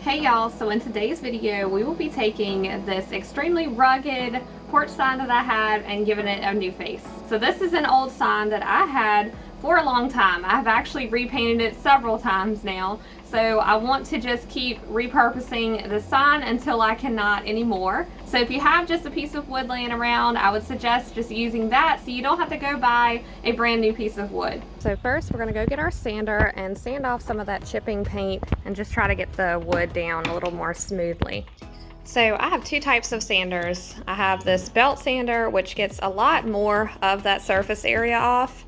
Hey y'all, so in today's video we will be taking this extremely rugged porch sign that I had and giving it a new face. So this is an old sign that I had for a long time. I've actually repainted it several times now, so I want to just keep repurposing the sign until I cannot anymore. So if you have just a piece of wood laying around, I would suggest just using that so you don't have to go buy a brand new piece of wood. So first we're going to go get our sander and sand off some of that chipping paint and just try to get the wood down a little more smoothly. So I have two types of sanders. I have this belt sander, which gets a lot more of that surface area off.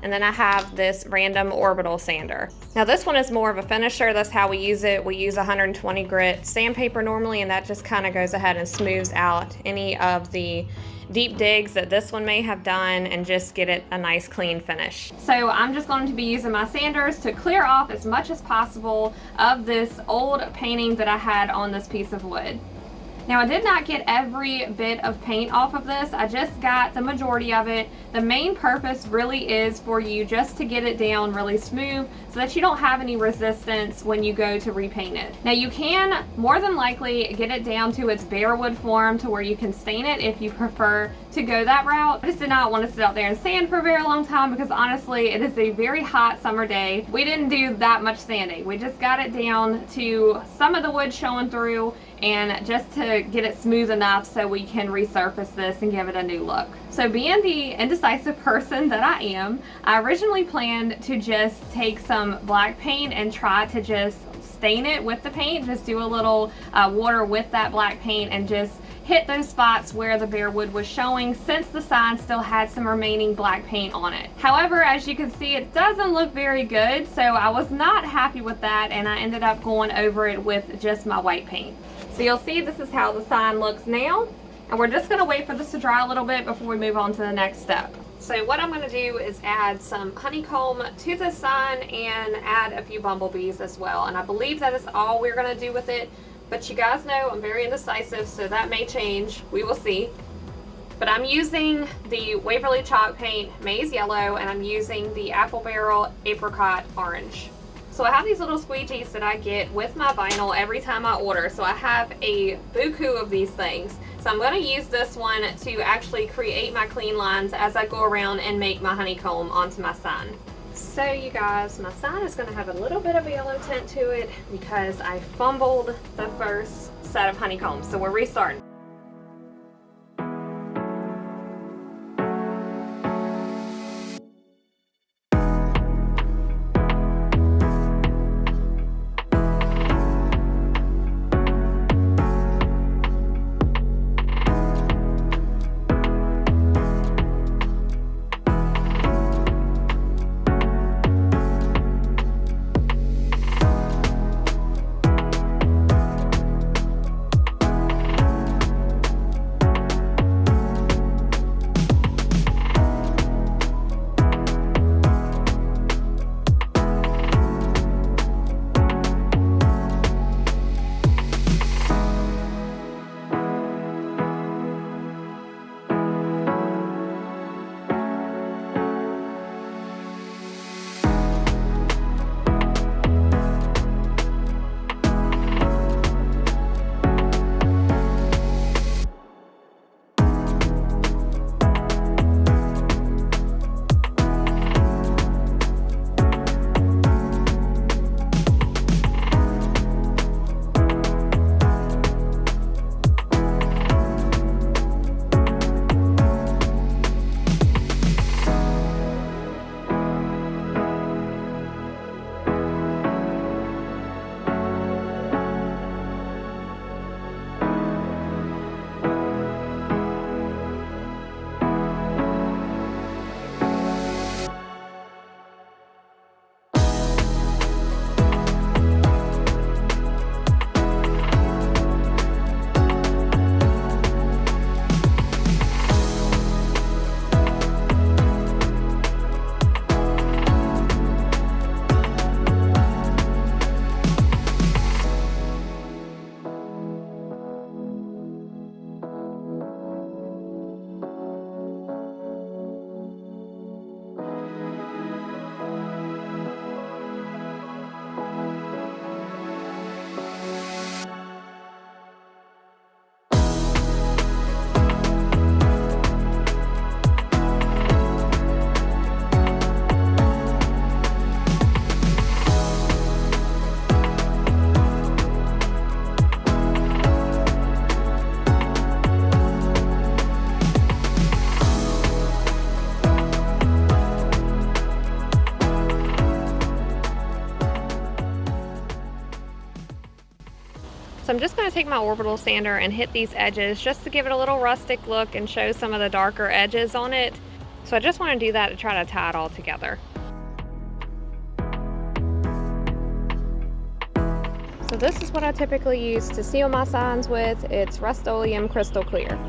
And then I have this random orbital sander. Now this one is more of a finisher. That's how we use it. We use 120 grit sandpaper normally, and that just kind of goes ahead and smooths out any of the deep digs that this one may have done and just get it a nice clean finish. So I'm just going to be using my sanders to clear off as much as possible of this old painting that I had on this piece of wood. Now I did not get every bit of paint off of this, I just got the majority of it. The main purpose really is for you just to get it down really smooth so that you don't have any resistance when you go to repaint it. Now you can more than likely get it down to its bare wood form to where you can stain it if you prefer to go that route. I just did not want to sit out there and sand for a very long time because honestly it is a very hot summer day. We didn't do that much sanding. We just got it down to some of the wood showing through and just to get it smooth enough so we can resurface this and give it a new look. So being the indecisive person that I am, I originally planned to just take some black paint and try to just stain it with the paint, just do a little water with that black paint and just hit those spots where the bare wood was showing, since the sign still had some remaining black paint on it. However, as you can see, it doesn't look very good, so I was not happy with that and I ended up going over it with just my white paint. So you'll see this is how the sign looks now, and we're just going to wait for this to dry a little bit before we move on to the next step. So what I'm going to do is add some honeycomb to the sign and add a few bumblebees as well, and I believe that is all we're going to do with it. But you guys know I'm very indecisive, so that may change. We will see. But I'm using the Waverly Chalk Paint Maize Yellow, and I'm using the Apple Barrel Apricot Orange. So I have these little squeegees that I get with my vinyl every time I order. So I have a buku of these things. So I'm going to use this one to actually create my clean lines as I go around and make my honeycomb onto my sign. So you guys, my sign is going to have a little bit of a yellow tint to it because I fumbled the first set of honeycombs. So we're restarting. So I'm just going to take my orbital sander and hit these edges just to give it a little rustic look and show some of the darker edges on it. So I just want to do that to try to tie it all together. So this is what I typically use to seal my signs with. It's Rust-Oleum Crystal Clear.